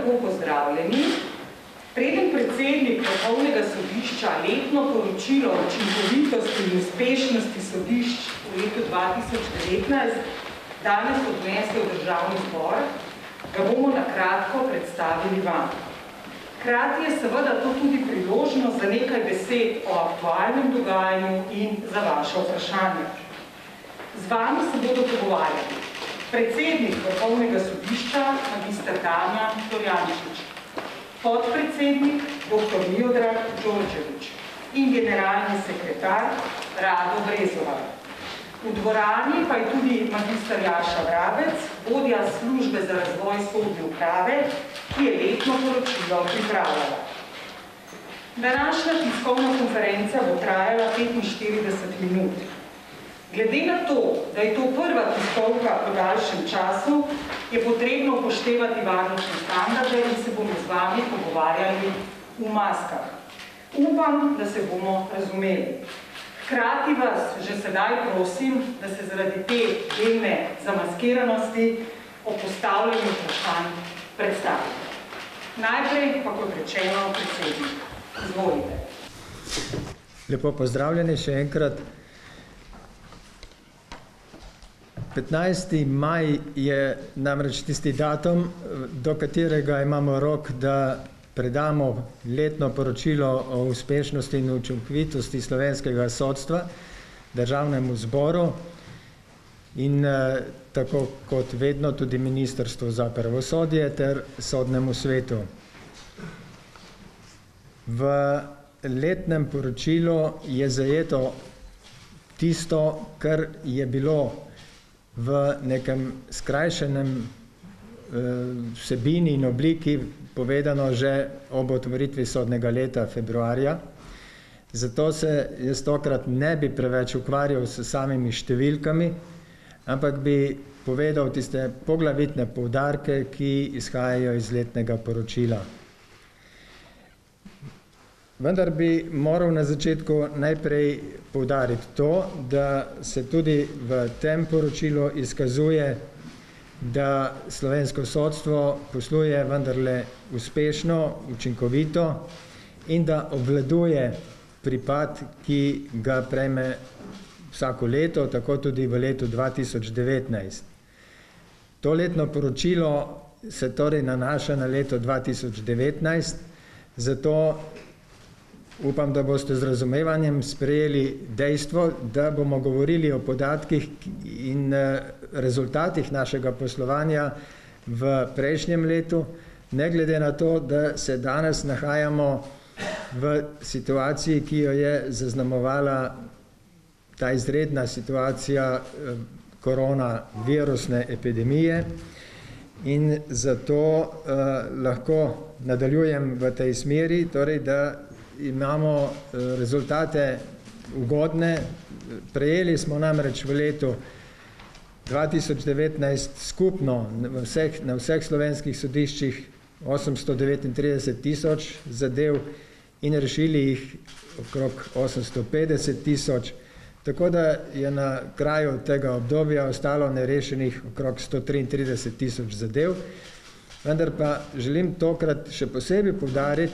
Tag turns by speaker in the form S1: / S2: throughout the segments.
S1: lepo pozdravljeni. Preden predsednik Vrhovnega sodišča letno poročilo o učinkovitosti in uspešnosti sodišč v letu 2019 danes odnese v Državni zbor, ga bomo na kratko predstavili vam. Hkrati je seveda to tudi priložnost za nekaj besed o aktualnem dogajanju in za vaše vprašanje. Z vami se bodo pogovarjali predsednik Vrhovnega sodišča, magister Damjan Torjančič, podpredsednik dr. Miodrag Đorđević in generalni sekretar Rado Brezovar. V dvorani pa je tudi magister Jaša Vrabec, vodja službe za razvoj sodne uprave, ki je letno poročilo pripravljala. Današnja tiskovna konferenca bo trajala 45 minut. Glede na to, da je to prva tiskovka po daljšem času, je potrebno upoštevati varnostne standarde in se bomo z vami pogovarjali v maskah. Upam, da se bomo razumeli. Hkrati vas že sedaj prosim, da se zaradi te delne zamaskiranosti o postavljanju vprašanj predstavite. Najprej pa, kot rečeno, predsednik. Izvolite.
S2: Lepo pozdravljeni še enkrat. 15. maj je namreč tisti datum, do katerega imamo rok, da predamo letno poročilo o uspešnosti in učinkovitosti slovenskega sodstva Državnemu zboru in tako kot vedno tudi Ministrstvu za pravosodje ter Sodnemu svetu. V letnem poročilu je zajeto tisto, kar je bilo v nekem skrajšenem vsebini in obliki povedano že ob otvoritvi sodnega leta februarja. Zato se jaz tokrat ne bi preveč ukvarjal s samimi številkami, ampak bi povedal tiste poglavitne poudarke, ki izhajajo iz letnega poročila. Vendar bi moral na začetku najprej poudariti to, da se tudi v tem poročilu izkazuje, da slovensko sodstvo posluje vendarle uspešno, učinkovito in da obvladuje pripad, ki ga prejme vsako leto, tako tudi v letu 2019. To letno poročilo se torej nanaša na leto 2019, zato upam, da boste z razumevanjem sprejeli dejstvo, da bomo govorili o podatkih in rezultatih našega poslovanja v prejšnjem letu, ne glede na to, da se danes nahajamo v situaciji, ki jo je zaznamovala ta izredna situacija koronavirusne epidemije, in zato lahko nadaljujem v tej smeri, torej da imamo rezultate ugodne. Prejeli smo namreč v letu 2019 skupno na vseh slovenskih sodiščih 839 tisoč zadev in rešili jih okrog 850 tisoč, tako da je na kraju tega obdobja ostalo nerešenih okrog 133 tisoč zadev. Vendar pa želim tokrat še posebej poudariti,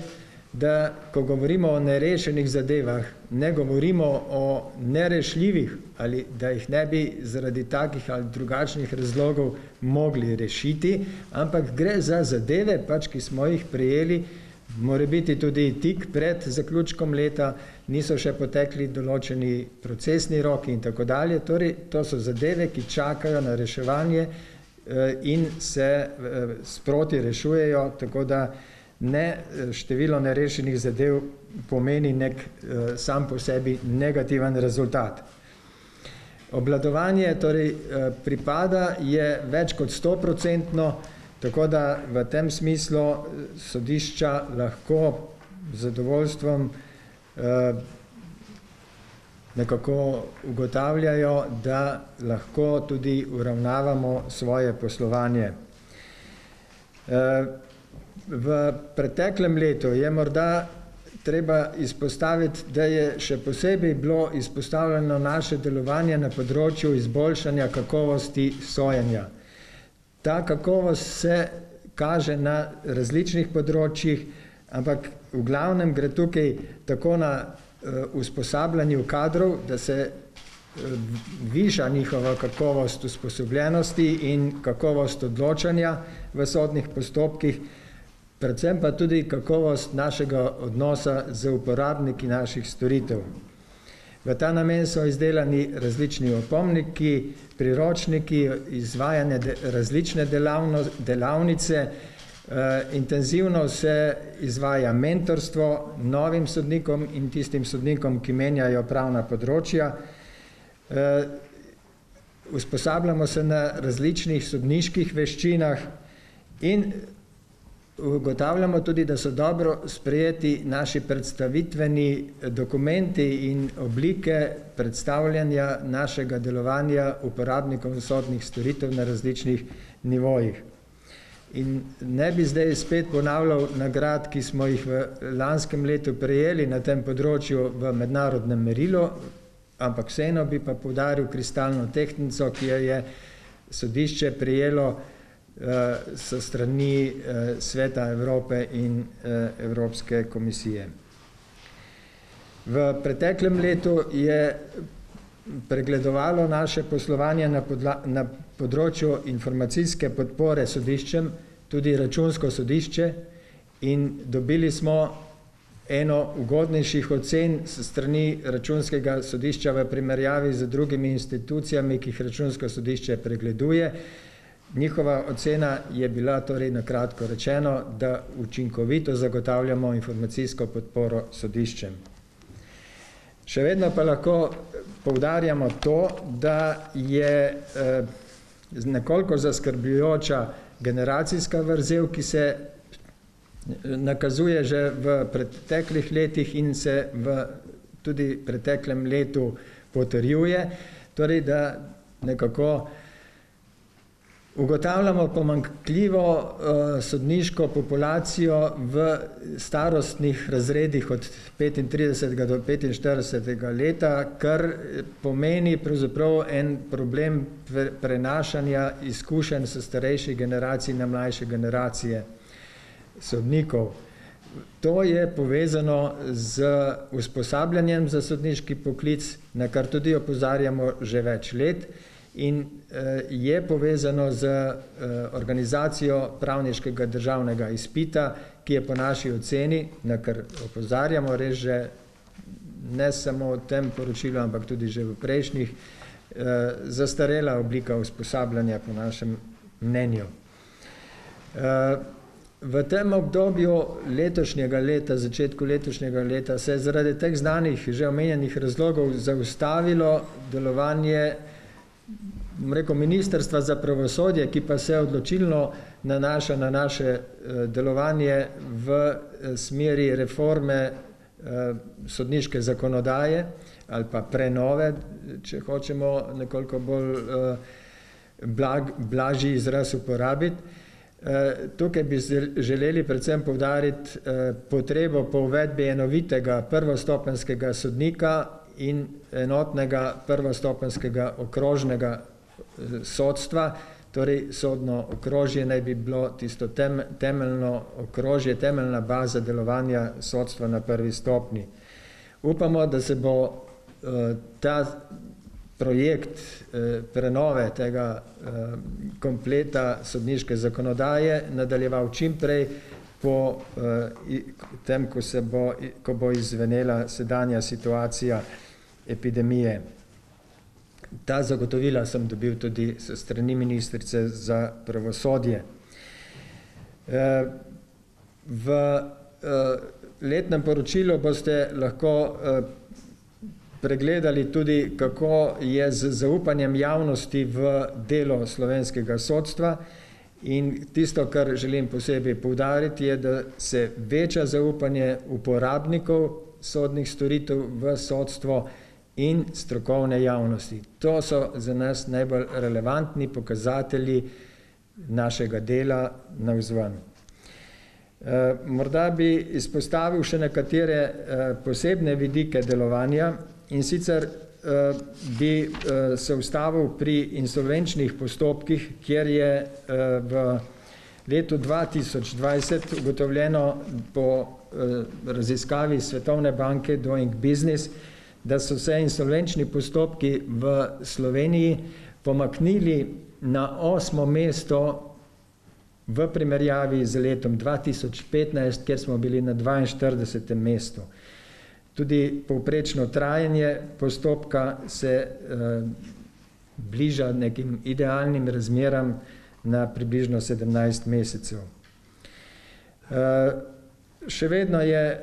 S2: da ko govorimo o nerešenih zadevah, ne govorimo o nerešljivih ali da jih ne bi zaradi takih ali drugačnih razlogov mogli rešiti, ampak gre za zadeve, ki smo jih prejeli, morebiti tudi tik pred zaključkom leta, niso še potekli določeni procesni roki in tako dalje. Torej, to so zadeve, ki čakajo na reševanje in se sproti rešujejo, tako da ne število nerešenih zadev pomeni nek sam po sebi negativen rezultat. Obvladovanje torej pripada je več kot 100%, tako da v tem smislu sodišča lahko z zadovoljstvom nekako ugotavljajo, da lahko tudi uravnavamo svoje poslovanje. V preteklem letu je morda treba izpostaviti, da je še posebej bilo izpostavljeno naše delovanje na področju izboljšanja kakovosti sojenja. Ta kakovost se kaže na različnih področjih, ampak v glavnem gre tukaj tako na usposabljanju kadrov, da se viša njihova kakovost usposobljenosti in kakovost odločanja v sodnih postopkih, predvsem pa tudi kakovost našega odnosa z uporabniki naših storitev. V ta namen so izdelani različni opomniki, priročniki, izvajane različne delavnice, intenzivno se izvaja mentorstvo novim sodnikom in tistim sodnikom, ki menjajo pravna področja. Usposabljamo se na različnih sodniških veščinah in ugotavljamo tudi, da so dobro sprejeti naši predstavitveni dokumenti in oblike predstavljanja našega delovanja uporabnikov sodnih storitev na različnih nivojih. In ne bi zdaj spet ponavljal nagrad, ki smo jih v lanskem letu prejeli na tem področju v mednarodnem merilu, ampak vseeno bi pa poudaril kristalno tehtnico, ki jo je sodišče prejelo so strani Sveta Evrope in Evropske komisije. V preteklem letu je pregledovalo naše poslovanje na področju informacijske podpore sodiščem, tudi Računsko sodišče, in dobili smo eno ugodnejših ocen s strani Računskega sodišča v primerjavi z drugimi institucijami, ki jih Računsko sodišče pregleduje. Njihova ocena je bila torej na kratko rečeno, da učinkovito zagotavljamo informacijsko podporo sodiščem. Še vedno pa lahko poudarjamo to, da je nekoliko zaskrbljujoča generacijska vrzel, ki se nakazuje že v preteklih letih in se v tudi preteklem letu potrjuje, torej da nekako ugotavljamo pomanjkljivo sodniško populacijo v starostnih razredih od 35 do 45 leta, kar pomeni pravzaprav en problem prenašanja izkušenj s starejših generacij na mlajše generacije sodnikov. To je povezano z usposabljanjem za sodniški poklic, na kar tudi opozarjamo že več let, in je povezano z organizacijo pravniškega državnega izpita, ki je po naši oceni, na kar opozarjamo res že ne samo v tem poročilu, ampak tudi že v prejšnjih, zastarela oblika usposabljanja po našem mnenju. V tem obdobju letošnjega leta, začetku letošnjega leta, se je zaradi teh znanih, že omenjenih razlogov zaustavilo delovanje Ministrstva za pravosodje, ki pa se odločilno nanaša na naše delovanje v smeri reforme sodniške zakonodaje ali pa prenove, če hočemo nekoliko bolj blažji izraz uporabiti. Tukaj bi želeli predvsem poudariti potrebo po uvedbi enovitega prvostopenjskega sodnika in enotnega prvostopenjskega okrožnega sodstva, torej sodno okrožje naj bi bilo tisto temeljno okrožje, temeljna baza delovanja sodstva na prvi stopnji. Upamo, da se bo ta projekt prenove tega kompleta sodniške zakonodaje nadaljeval čim prej po tem, ko bo izvenela sedanja situacija epidemije. Ta zagotovila sem dobil tudi s strani ministrice za pravosodje. V letnem poročilu boste lahko pregledali tudi, kako je z zaupanjem javnosti v delo slovenskega sodstva, in tisto, kar želim posebej poudariti, je, da se veča zaupanje uporabnikov sodnih storitev v sodstvo in strokovne javnosti. To so za nas najbolj relevantni pokazatelji našega dela navzven. Morda bi izpostavil še nekatere posebne vidike delovanja, in sicer bi se ustavil pri insolvenčnih postopkih, kjer je v letu 2020 ugotovljeno po raziskavi Svetovne banke Doing Business, da so se insolvenčni postopki v Sloveniji pomaknili na 8. mesto v primerjavi z letom 2015, kjer smo bili na 42. mestu. Tudi povprečno trajanje postopka se bliža nekim idealnim razmeram na približno 17 mesecev. Še vedno je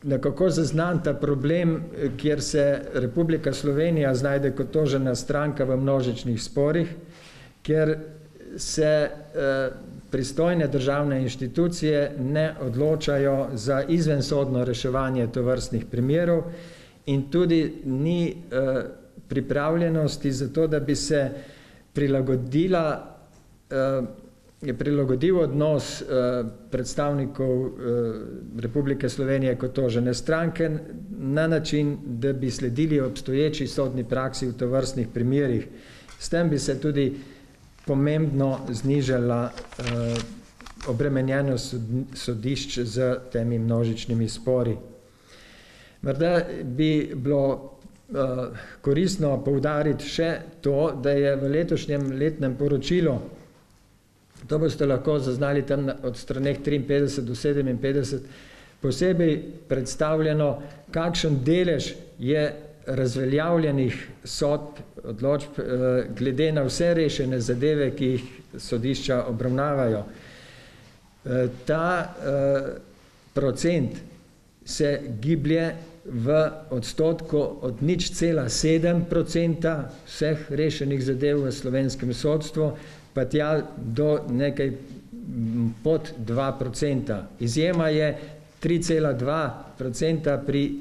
S2: nekako zaznan ta problem, kjer se Republika Slovenija znajde kot tožena stranka v množičnih sporih, kjer se pristojne državne inštitucije ne odločajo za izvensodno reševanje tovrstnih primerov in tudi ni pripravljenosti za to, da bi se prilagodil odnos predstavnikov Republike Slovenije kot tožene stranke na način, da bi sledili obstoječi sodni praksi v tovrstnih primerih. S tem bi se tudi pomembno znižala obremenjenost sodišč z temi množičnimi spori. Morda bi bilo koristno poudariti še to, da je v letošnjem letnem poročilu, to boste lahko zaznali tam od straneh 53 do 57, posebej predstavljeno, kakšen delež je razveljavljenih sodb, odločb, glede na vse rešene zadeve, ki jih sodišča obravnavajo. Ta procent se giblje v odstotku od 0,7% vseh rešenih zadev v slovenskem sodstvu, pa tja do nekaj pod 2%. Izjema je 3,2% pri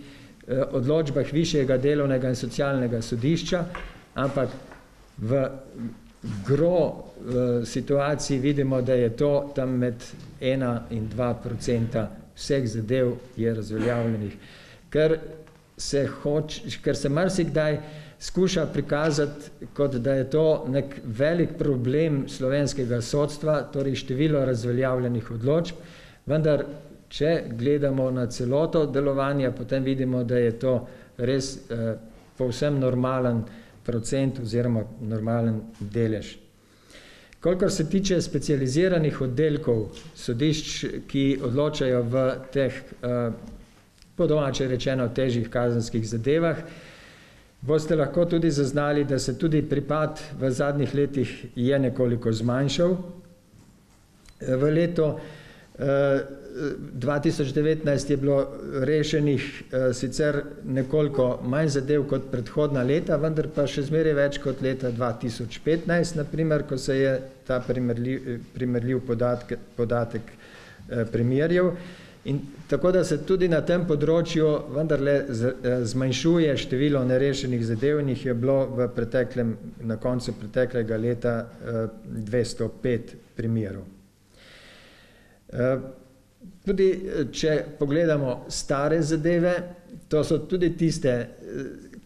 S2: odločbah Višjega delovnega in socialnega sodišča, ampak v situaciji vidimo, da je to tam med 1 in 2% vseh zadev je razveljavljenih. Ker se marsikdaj skuša prikazati, kot da je to nek velik problem slovenskega sodstva, torej število razveljavljenih odločb, vendar če gledamo na celoto delovanja, potem vidimo, da je to res povsem normalen procent oziroma normalen delež. Kolikor se tiče specializiranih oddelkov sodišč, ki odločajo v teh, po domače rečeno, težjih kazenskih zadevah, boste lahko tudi zaznali, da se tudi pripad v zadnjih letih je nekoliko zmanjšal. V letu 2019 je bilo rešenih sicer nekoliko manj zadev kot predhodna leta, vendar pa še zmeraj več kot leta 2015, naprimer, ko se je ta primerljiv podatek primerjal. In tako da se tudi na tem področju vendarle zmanjšuje število nerešenih zadev in jih je bilo na koncu preteklega leta 205 primerov. Tudi če pogledamo stare zadeve, to so tudi tiste,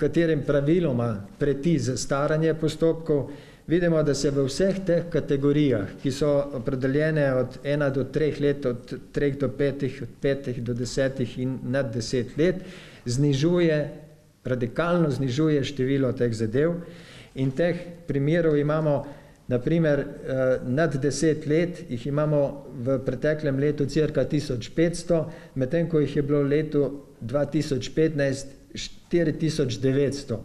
S2: katerim praviloma preti zastaranje postopkov, vidimo, da se v vseh teh kategorijah, ki so opredeljene od 1 do 3 let, od 3 do 5, od 5 do 10 in nad 10 let, radikalno znižuje število teh zadev in teh primerov imamo, naprimer, nad 10 let jih imamo v preteklem letu cirka 1500, medtem ko jih je bilo v letu 2015 4900.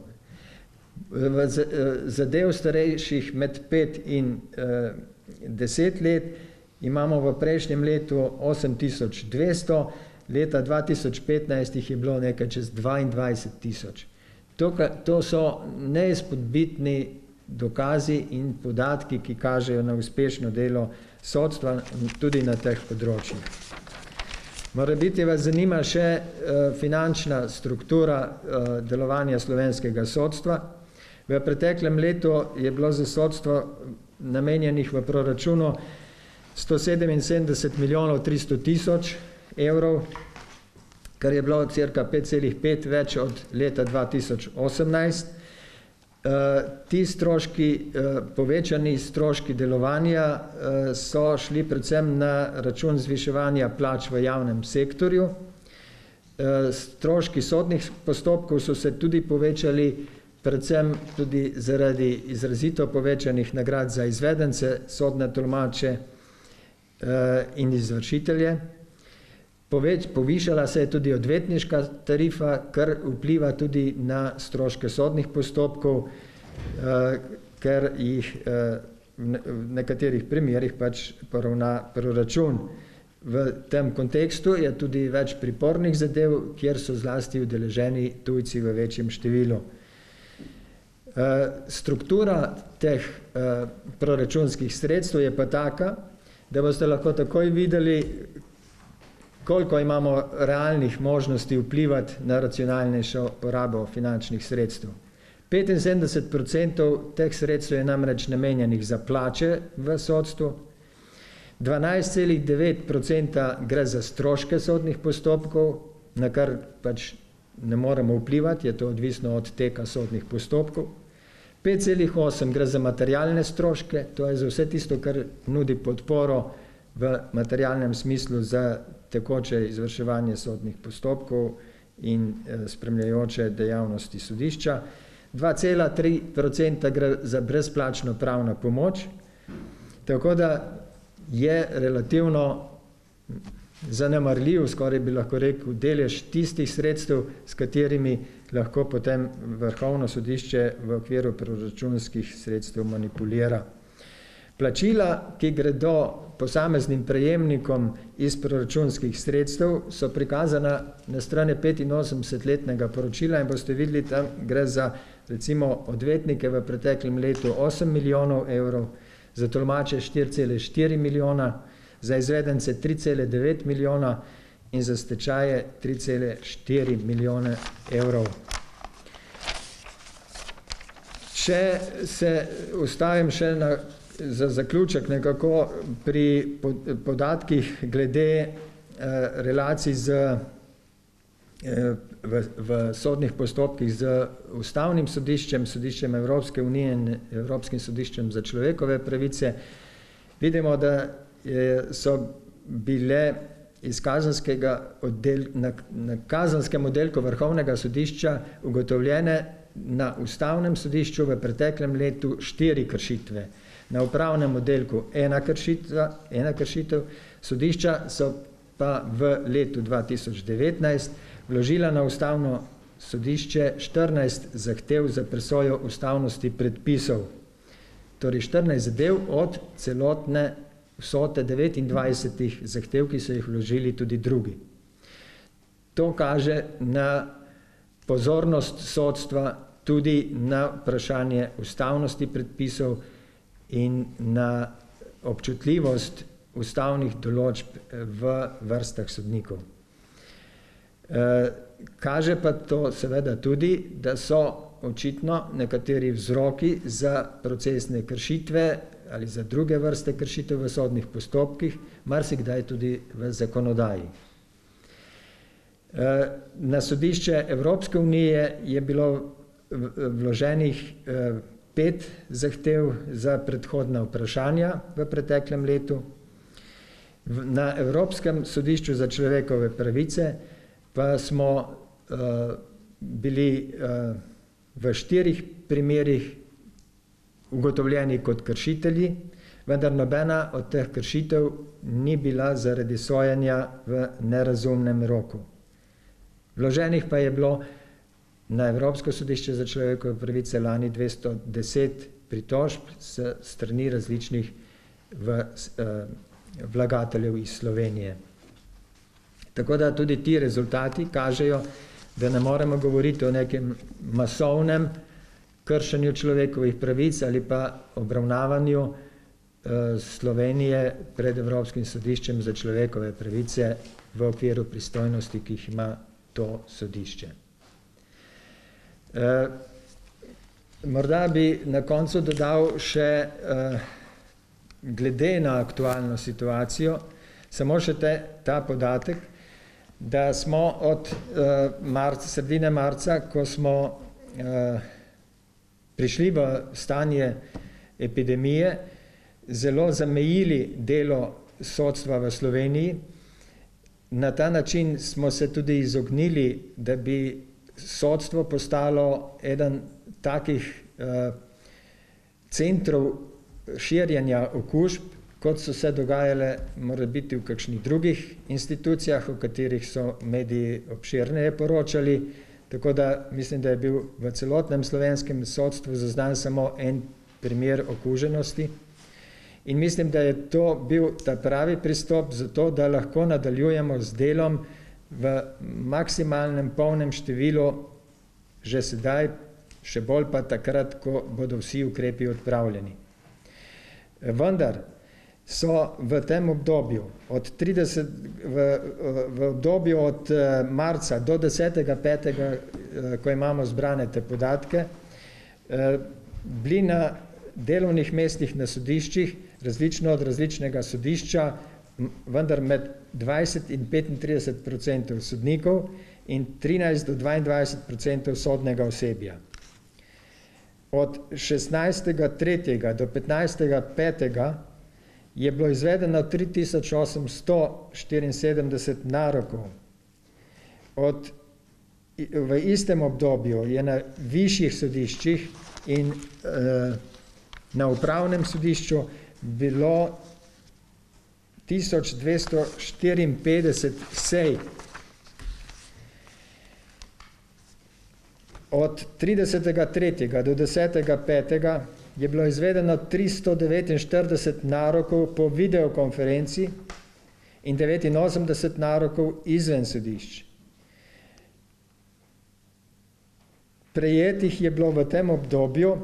S2: Zadev starejših med 5 in 10 let imamo v prejšnjem letu 8200, leta 2015 jih je bilo nekaj čez 22 000. To so neizpodbitni dokazi in podatki, ki kažejo na uspešno delo sodstva tudi na teh področjih. Morebiti vas zanima še finančna struktura delovanja slovenskega sodstva. V preteklem letu je bilo za sodstvo namenjenih v proračunu 177 milijonov 300 tisoč evrov, kar je bilo cirka 5,5 več od leta 2018. Ti stroški, povečani stroški delovanja so šli predvsem na račun zviševanja plač v javnem sektorju. Stroški sodnih postopkov so se tudi povečali, predvsem tudi zaradi izrazito povečanih nagrad za izvedence, sodne tolmače in izvršitelje. Povišala se je tudi odvetniška tarifa, kar vpliva tudi na stroške sodnih postopkov, ker jih v nekaterih primerih pač poravna proračun. V tem kontekstu je tudi več pripornih zadev, kjer so zlasti udeleženi tujci v večjem številu. Struktura teh proračunskih sredstev je pa taka, da boste lahko takoj videli, koliko imamo realnih možnosti vplivati na racionalnejšo porabo finančnih sredstev. 75% teh sredstev je namreč namenjenih za plače v sodstvu, 12,9% gre za stroške sodnih postopkov, na kar pač ne moremo vplivati, je to odvisno od teka sodnih postopkov. 5,8% gre za materialne stroške, to je za vse tisto, kar nudi podporo v materialnem smislu za tekoče izvrševanje sodnih postopkov in spremljajoče dejavnosti sodišča. 2,3% gre za brezplačno pravno pomoč, tako da je relativno zanemarljiv, skoraj bi lahko rekel, delež tistih sredstev, s katerimi lahko potem Vrhovno sodišče v okviru proračunskih sredstev manipulira. Plačila, ki gredo posameznim prejemnikom iz proračunskih sredstev, so prikazana na strani 85-letnega poročila in boste videli, tam gre za recimo odvetnike v preteklem letu 8 milijonov evrov, za tolmače 4,4 milijona, za izvedence 3,9 milijona in za stečaje 3,4 milijone evrov. Če se ustavim še za zaključek nekako pri podatkih glede relacij v sodnih postopkih z Ustavnim sodiščem, Sodiščem Evropske unije in Evropskim sodiščem za človekove pravice, vidimo, da so bile na kazanskem oddelku Vrhovnega sodišča ugotovljene na Ustavnem sodišču v preteklem letu 4 kršitve. Na upravnem oddelku ena kršitev, sodišča so pa v letu 2019 vložila na Ustavno sodišče 14 zahtev za presojo ustavnosti predpisov. Torej 14 zadev od celotne vsote 29 zahtev, ki so jih vložili tudi drugi. To kaže na pozornost sodstva tudi na vprašanje ustavnosti predpisov in na občutljivost ustavnih določb v vrstah sodnikov. Kaže pa to seveda tudi, da so očitno nekateri vzroki za procesne kršitve ali za druge vrste kršitev v sodnih postopkih, marsikdaj tudi v zakonodaji. Na sodišče Evropske unije je bilo vloženih 5 zahtev za predhodna vprašanja v preteklem letu. Na Evropskem sodišču za človekove pravice pa smo bili v 4 primerih ugotovljeni kot kršitelji, vendar nobena od teh kršitev ni bila zaradi sojenja v nerazumnem roku. Vloženih pa je bilo na Evropsko sodišče za človekove pravice lani 210 pritožb s strani različnih vlagateljev iz Slovenije. Tako da tudi ti rezultati kažejo, da ne moremo govoriti o nekem masovnem kršenju človekovih pravic ali pa obravnavanju Slovenije pred Evropskim sodiščem za človekove pravice v okviru pristojnosti, ki jih ima to sodišče. Morda bi na koncu dodal še glede na aktualno situacijo, samo še ta podatek, da smo od sredine marca, ko smo prišli v stanje epidemije, zelo zamejili delo sodstva v Sloveniji. Na ta način smo se tudi izognili, da bi sodstvo postalo eden takih centrov širjenja okužb, kot so se dogajale morebiti v kakšnih drugih institucijah, o katerih so mediji obširneje poročali. Tako da mislim, da je bil v celotnem slovenskem sodstvu zaznan samo en primer okuženosti. In mislim, da je to bil ta pravi pristop za to, da lahko nadaljujemo z delom v maksimalnem polnem številu že sedaj, še bolj pa takrat, ko bodo vsi ukrepi odpravljeni. Vendar so v tem obdobju, v obdobju od marca do 10.5., ko imamo zbrane te podatke, bili na delovnih mestih na sodiščih, različno od različnega sodišča, vendar med 20 in 35% sodnikov in 13 do 22% sodnega osebja. Od 16.3. do 15.5. je bilo izvedeno 3874 narokov. V istem obdobju je na višjih sodiščih in na upravnem sodišču bilo 1254 sej. Od 30.3. do 10.5. je bilo izvedeno 349 narokov po videokonferenci in 89 narokov izven sodišč. Prejetih je bilo v tem obdobju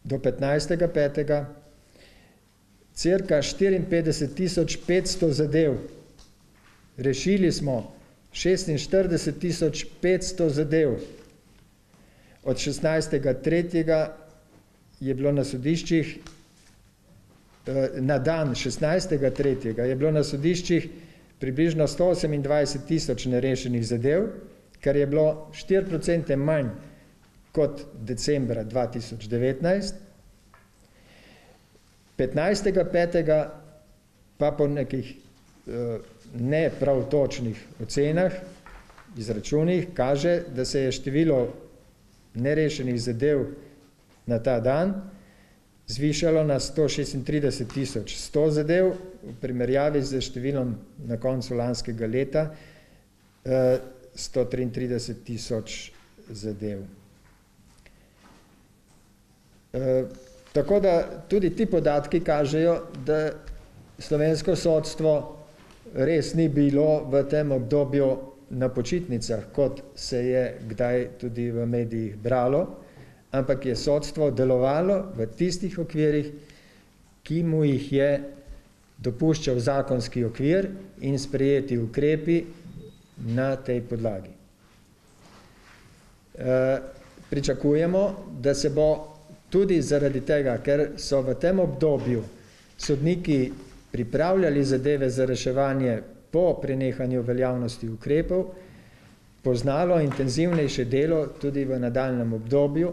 S2: do 15.5. cirka 54.500 zadev. Rešili smo 46.500 zadev. Od 16.3. je bilo na sodiščih, na dan 16.3. je bilo na sodiščih približno 128.000 nerešenih zadev, kar je bilo 4% manj kot decembra 2019. 15.5. pa po nekih ne prav točnih ocenah, izračunih, kaže, da se je število nerešenih zadev na ta dan zvišalo na 136.100 zadev, v primerjavi z številom na koncu lanskega leta 133.000 zadev. Tako da tudi ti podatki kažejo, da slovensko sodstvo res ni bilo v tem obdobju na počitnicah, kot se je kdaj tudi v medijih bralo, ampak je sodstvo delovalo v tistih okvirih, ki mu jih je dopuščal zakonski okvir in sprejeti ukrepi na tej podlagi. Pričakujemo, da se bo tudi zaradi tega, ker so v tem obdobju sodniki pripravljali zadeve za reševanje po prenehanju veljavnosti ukrepov, poznalo intenzivnejše delo tudi v nadaljnjem obdobju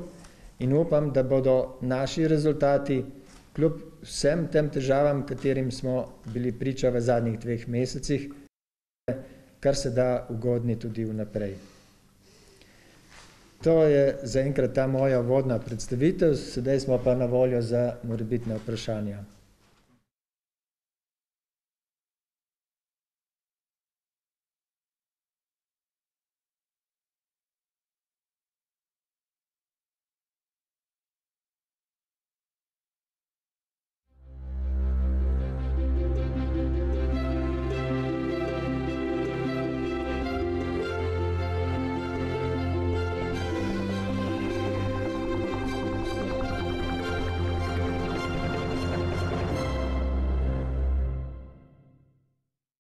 S2: in upam, da bodo naši rezultati kljub vsem tem težavam, katerim smo bili priča v zadnjih 2 mesecih, kar se da ugodni tudi vnaprej. To je zaenkrat ta moja uvodna predstavitev, sedaj smo pa na voljo za morebitna vprašanja.